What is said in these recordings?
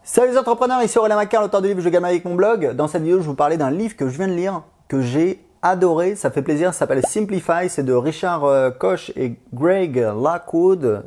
Salut les entrepreneurs, ici Aurélien Macquart, l'auteur du livre Je gagne avec mon blog. Dans cette vidéo, je vous parlais d'un livre que je viens de lire, que j'ai adoré, ça fait plaisir, ça s'appelle Simplify, c'est de Richard Koch et Greg Lockwood.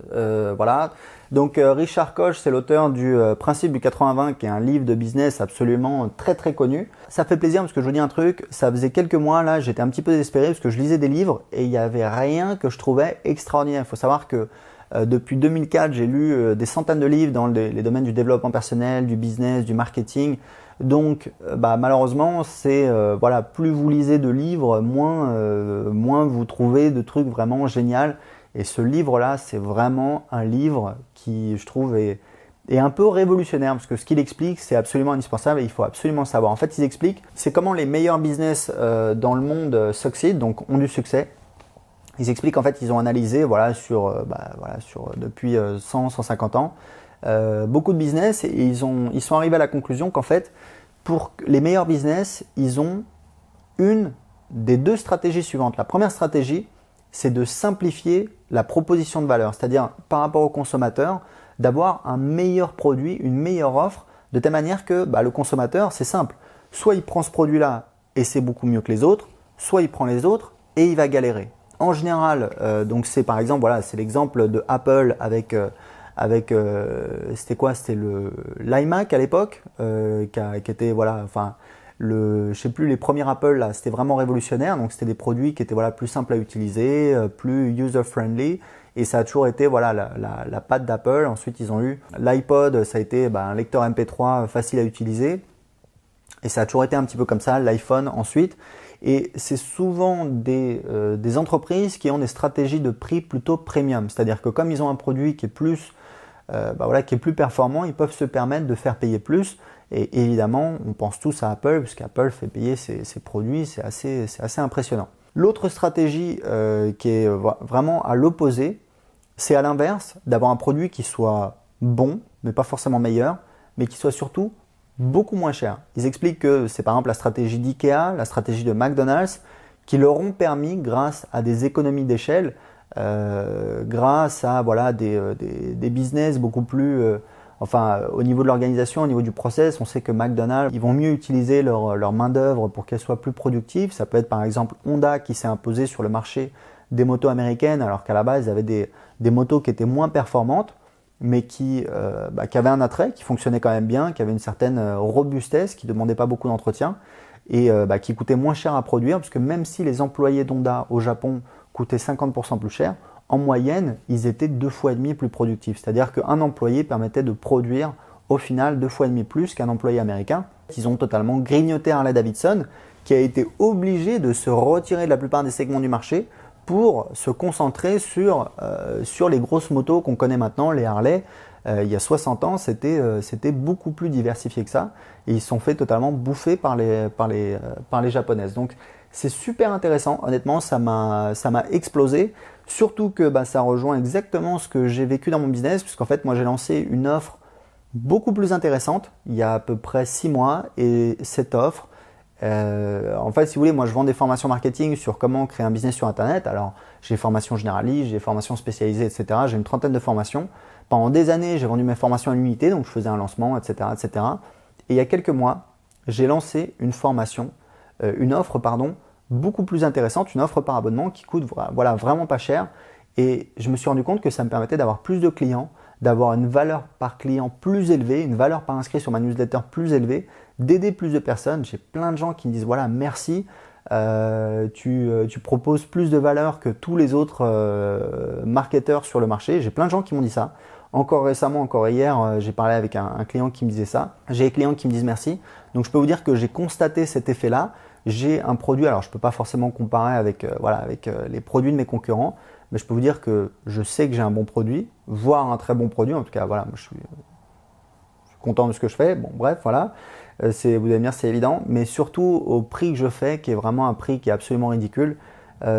Voilà. Donc Richard Koch, c'est l'auteur du Principe du 80-20, qui est un livre de business absolument très connu. Ça fait plaisir parce que je vous dis un truc, ça faisait quelques mois là, j'étais un petit peu désespéré parce que je lisais des livres et il n'y avait rien que je trouvais extraordinaire. Il faut savoir que depuis 2004, j'ai lu des centaines de livres dans les domaines du développement personnel, du business, du marketing. Donc, malheureusement, c'est voilà, plus vous lisez de livres, moins vous trouvez de trucs vraiment géniaux. Et ce livre-là, c'est vraiment un livre qui, je trouve, est un peu révolutionnaire parce que ce qu'il explique, c'est absolument indispensable et il faut absolument le savoir. En fait, il explique, c'est comment les meilleurs business dans le monde succeed, donc ont du succès. Ils expliquent en fait, ils ont analysé depuis 100-150 ans beaucoup de business et ils sont arrivés à la conclusion qu'en fait, pour les meilleurs business, ils ont une des deux stratégies suivantes. La première stratégie, c'est de simplifier la proposition de valeur, c'est-à-dire par rapport au consommateur, d'avoir un meilleur produit, une meilleure offre, de telle manière que le consommateur, c'est simple. Soit il prend ce produit-là et c'est beaucoup mieux que les autres, soit il prend les autres et il va galérer. En général, donc c'est par exemple, voilà, c'est l'exemple de Apple avec c'était quoi? C'était l'iMac à l'époque, qui était voilà, enfin je sais plus, les premiers Apple là, c'était vraiment révolutionnaire. Donc c'était des produits qui étaient voilà plus simples à utiliser, plus user friendly. Et ça a toujours été voilà la patte d'Apple. Ensuite ils ont eu l'iPod, ça a été un lecteur MP3 facile à utiliser. Et ça a toujours été un petit peu comme ça, l'iPhone ensuite. Et c'est souvent des entreprises qui ont des stratégies de prix plutôt premium. C'est-à-dire que comme ils ont un produit qui est plus, qui est plus performant, ils peuvent se permettre de faire payer plus. Et évidemment, on pense tous à Apple, puisqu'Apple fait payer ses produits, c'est assez impressionnant. L'autre stratégie qui est vraiment à l'opposé, c'est à l'inverse, d'avoir un produit qui soit bon, mais pas forcément meilleur, mais qui soit surtout beaucoup moins cher. Ils expliquent que c'est par exemple la stratégie d'IKEA, la stratégie de McDonald's, qui leur ont permis, grâce à des économies d'échelle, grâce à voilà, des business beaucoup plus, au niveau de l'organisation, au niveau du process, on sait que McDonald's, ils vont mieux utiliser leur main-d'œuvre pour qu'elle soit plus productive. Ça peut être par exemple Honda qui s'est imposé sur le marché des motos américaines, alors qu'à la base, ils avaient des motos qui étaient moins performantes, mais qui avait un attrait, qui fonctionnait quand même bien, qui avait une certaine robustesse, qui ne demandait pas beaucoup d'entretien et qui coûtait moins cher à produire, parce que même si les employés d'Honda au Japon coûtaient 50% plus cher, en moyenne, ils étaient 2,5 fois plus productifs. C'est-à-dire qu'un employé permettait de produire au final 2,5 fois plus qu'un employé américain. Ils ont totalement grignoté Harley-Davidson, qui a été obligé de se retirer de la plupart des segments du marché pour se concentrer sur les grosses motos qu'on connaît maintenant, les Harley. Il y a 60 ans, c'était beaucoup plus diversifié que ça. Et ils se sont fait totalement bouffer par les japonaises. Donc c'est super intéressant. Honnêtement, ça m'a explosé. Surtout que ça rejoint exactement ce que j'ai vécu dans mon business. Puisqu'en fait, moi j'ai lancé une offre beaucoup plus intéressante il y a à peu près 6 mois. Et cette offre, en fait, si vous voulez, moi je vends des formations marketing sur comment créer un business sur Internet. Alors, j'ai des formations généralistes, j'ai des formations spécialisées, etc. J'ai une trentaine de formations. Pendant des années, j'ai vendu mes formations à l'unité, donc je faisais un lancement, etc., etc. Et il y a quelques mois, j'ai lancé une offre, beaucoup plus intéressante, une offre par abonnement qui coûte vraiment pas cher. Et je me suis rendu compte que ça me permettait d'avoir plus de clients, d'avoir une valeur par client plus élevée, une valeur par inscrit sur ma newsletter plus élevée, d'aider plus de personnes. J'ai plein de gens qui me disent voilà, merci, tu proposes plus de valeur que tous les autres marketeurs sur le marché. J'ai plein de gens qui m'ont dit ça. Encore récemment, encore hier, j'ai parlé avec un client qui me disait ça. J'ai des clients qui me disent merci. Donc je peux vous dire que j'ai constaté cet effet-là. J'ai un produit, alors je ne peux pas forcément comparer avec les produits de mes concurrents, mais je peux vous dire que je sais que j'ai un bon produit, voire un très bon produit. En tout cas, voilà, moi, je suis content de ce que je fais. Bon, bref, voilà. Vous allez me dire, c'est évident. Mais surtout au prix que je fais, qui est vraiment un prix qui est absolument ridicule.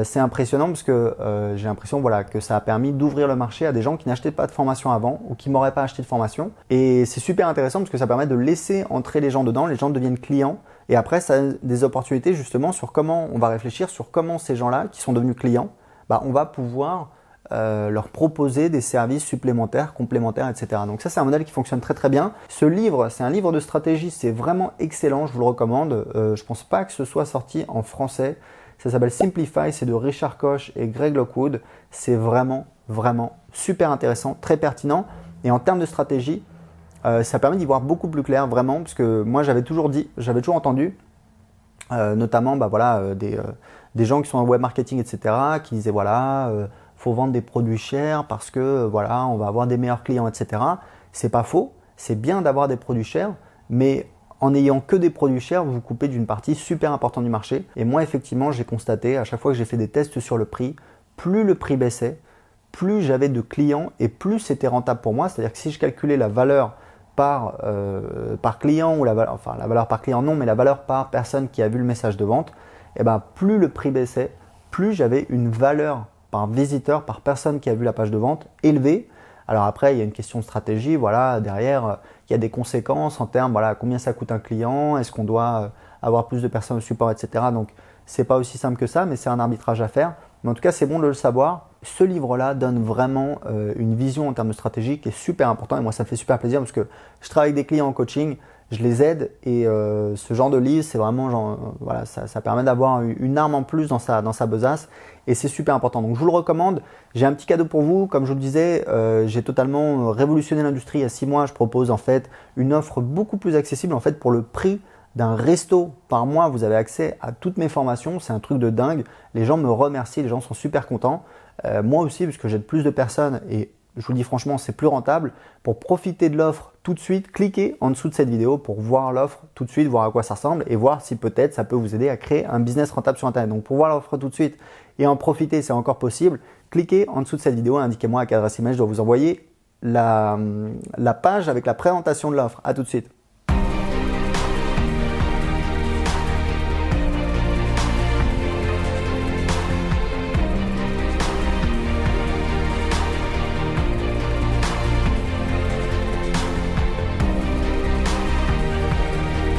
C'est impressionnant parce que j'ai l'impression que ça a permis d'ouvrir le marché à des gens qui n'achetaient pas de formation avant ou qui m'auraient pas acheté de formation. Et c'est super intéressant parce que ça permet de laisser entrer les gens dedans, les gens deviennent clients. Et après, ça a des opportunités justement sur comment on va réfléchir sur comment ces gens-là qui sont devenus clients, on va pouvoir leur proposer des services supplémentaires, complémentaires, etc. Donc ça, c'est un modèle qui fonctionne très très bien. Ce livre, c'est un livre de stratégie, c'est vraiment excellent, je vous le recommande. Je pense pas que ce soit sorti en français. Ça s'appelle Simplify, c'est de Richard Koch et Greg Lockwood. C'est vraiment super intéressant, très pertinent. Et en termes de stratégie, ça permet d'y voir beaucoup plus clair, vraiment, parce que moi j'avais toujours entendu, notamment des gens qui sont en web marketing, etc., qui disaient voilà, faut vendre des produits chers parce que voilà, on va avoir des meilleurs clients, etc. C'est pas faux, c'est bien d'avoir des produits chers, mais en n'ayant que des produits chers, vous vous coupez d'une partie super importante du marché. Et moi, effectivement, j'ai constaté, à chaque fois que j'ai fait des tests sur le prix, plus le prix baissait, plus j'avais de clients et plus c'était rentable pour moi. C'est-à-dire que si je calculais la valeur par client, ou la valeur par client non, mais la valeur par personne qui a vu le message de vente, et ben, plus le prix baissait, plus j'avais une valeur par visiteur, par personne qui a vu la page de vente élevée. Alors après, il y a une question de stratégie, voilà, derrière, il y a des conséquences en termes, voilà, combien ça coûte un client, est-ce qu'on doit avoir plus de personnes au support, etc. Donc, c'est pas aussi simple que ça, mais c'est un arbitrage à faire. Mais en tout cas, c'est bon de le savoir. Ce livre-là donne vraiment une vision en termes de stratégie qui est super important. Et moi, ça me fait super plaisir parce que je travaille avec des clients en coaching, je les aide et ce genre de livre, c'est vraiment voilà, ça permet d'avoir une arme en plus dans sa besace et c'est super important. Donc, je vous le recommande. J'ai un petit cadeau pour vous. Comme je vous le disais, j'ai totalement révolutionné l'industrie il y a 6 mois. Je propose en fait une offre beaucoup plus accessible en fait pour le prix d'un resto par mois. Vous avez accès à toutes mes formations, c'est un truc de dingue. Les gens me remercient, les gens sont super contents. Moi aussi, parce que j'aide plus de personnes et je vous le dis franchement, c'est plus rentable. Pour profiter de l'offre tout de suite, cliquez en dessous de cette vidéo pour voir l'offre tout de suite, voir à quoi ça ressemble et voir si peut-être ça peut vous aider à créer un business rentable sur Internet. Donc pour voir l'offre tout de suite et en profiter, c'est encore possible. Cliquez en dessous de cette vidéo, indiquez-moi à quelle adresse email je dois vous envoyer la page avec la présentation de l'offre. À tout de suite.